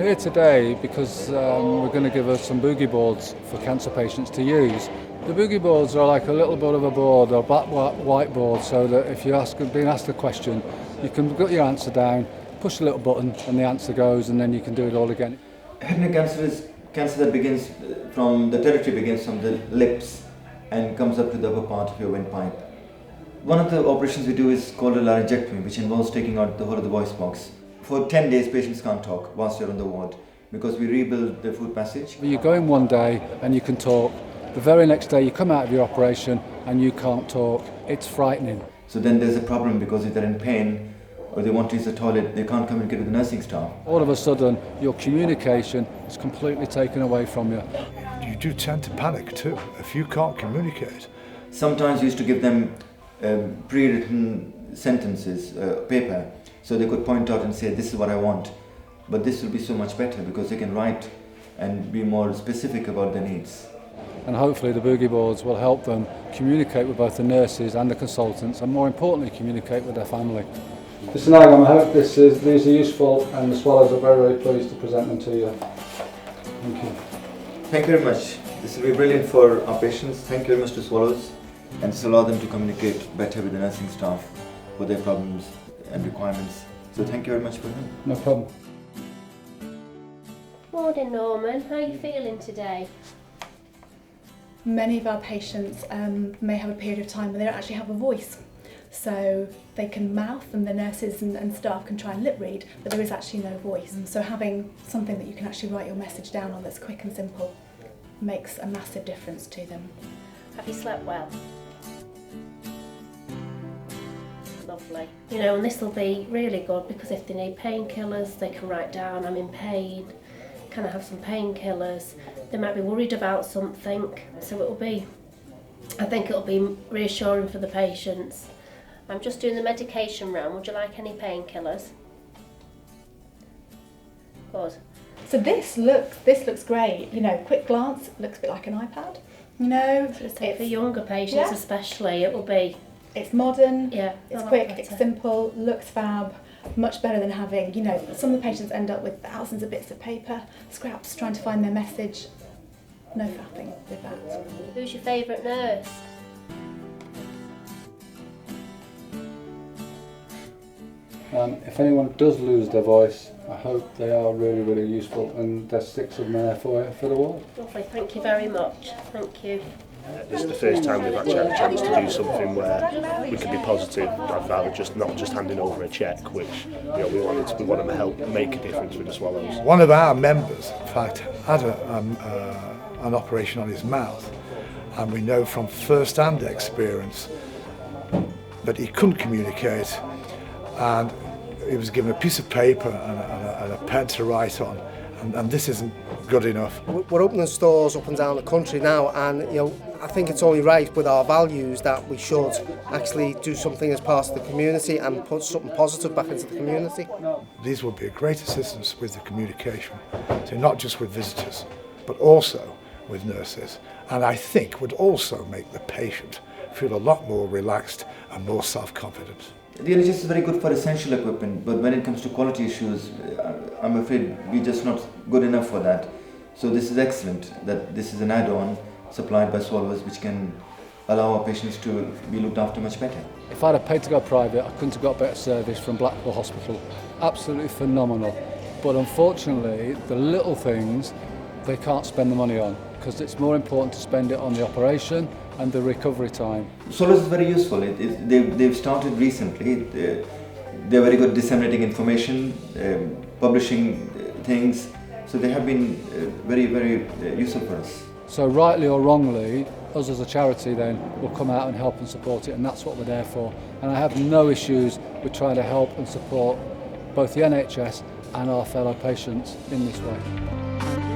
here today because we're going to give us some boogie boards for cancer patients to use. The boogie boards are like a little bit of a board or black whiteboard, so that if you're being asked a question, you can put your answer down, push a little button and the answer goes, and then you can do it all again. Head and neck cancer is cancer that begins from the territory begins from the lips and comes up to the upper part of your windpipe. One of the operations we do is called a laryngectomy, which involves taking out the whole of the voice box. For 10 days, patients can't talk whilst you're on the ward because we rebuild the food passage. You go in one day and you can talk. The very next day you come out of your operation and you can't talk. It's frightening. So then there's a problem because if they're in pain or they want to use the toilet, they can't communicate with the nursing staff. All of a sudden, your communication is completely taken away from you. You do tend to panic too if you can't communicate. Sometimes we used to give them pre-written sentences, paper, so they could point out and say, this is what I want. But this will be so much better because they can write and be more specific about their needs. And hopefully the boogie boards will help them communicate with both the nurses and the consultants, and more importantly, communicate with their family. Mr. Nagam, I hope these are useful, and the Swallows are very, very pleased to present them to you. Thank you. Thank you very much. This will be brilliant for our patients. Thank you very much to Swallows, and this will allow them to communicate better with the nursing staff for their problems and requirements. So thank you very much for that. No problem. Morning, Norman. How are you feeling today? Many of our patients may have a period of time when they don't actually have a voice. So they can mouth and the nurses and staff can try and lip read, but there is actually no voice. And so having something that you can actually write your message down on that's quick and simple makes a massive difference to them. Have you slept well? Lovely. You know, and this will be really good because if they need painkillers, they can write down, I'm in pain, can I have some painkillers? They might be worried about something, so I think it'll be reassuring for the patients. I'm just doing the medication round. Would you like any painkillers? Good. So this looks great. You know, quick glance, looks a bit like an iPad. You know, for younger patients especially, it will be. It's modern. Yeah. It's quick. It's simple. Looks fab. Much better than having, you know, some of the patients end up with thousands of bits of paper, scraps, trying to find their message. No faffing with that. Who's your favourite nurse? If anyone does lose their voice, I hope they are really, really useful, and there's 6 of them there for you for the ward. Lovely, thank you very much. Thank you. This is the first time we've actually had a chance to do something where we can be positive. I'd rather not just handing over a cheque, which we want to help make a difference with the Swallows. One of our members, in fact, had an operation on his mouth, and we know from first-hand experience that he couldn't communicate, and he was given a piece of paper and a pen to write on, and this isn't good enough. We're opening stores up and down the country now, and I think it's only right with our values that we should actually do something as part of the community and put something positive back into the community. These would be a great assistance with the communication, so not just with visitors, but also with nurses, and I think would also make the patient feel a lot more relaxed and more self-confident. The NHS is very good for essential equipment, but when it comes to quality issues, I'm afraid we're just not good enough for that. So this is excellent that this is an add-on supplied by Swallows, which can allow our patients to be looked after much better. If I'd have paid to go private, I couldn't have got better service from Blackpool Hospital. Absolutely phenomenal. But unfortunately, the little things they can't spend the money on, because it's more important to spend it on the operation and the recovery time. Swallows is very useful. They've started recently. They're very good disseminating information, publishing things. So they have been very, very useful for us. So rightly or wrongly, us as a charity then will come out and help and support it, and that's what we're there for. And I have no issues with trying to help and support both the NHS and our fellow patients in this way.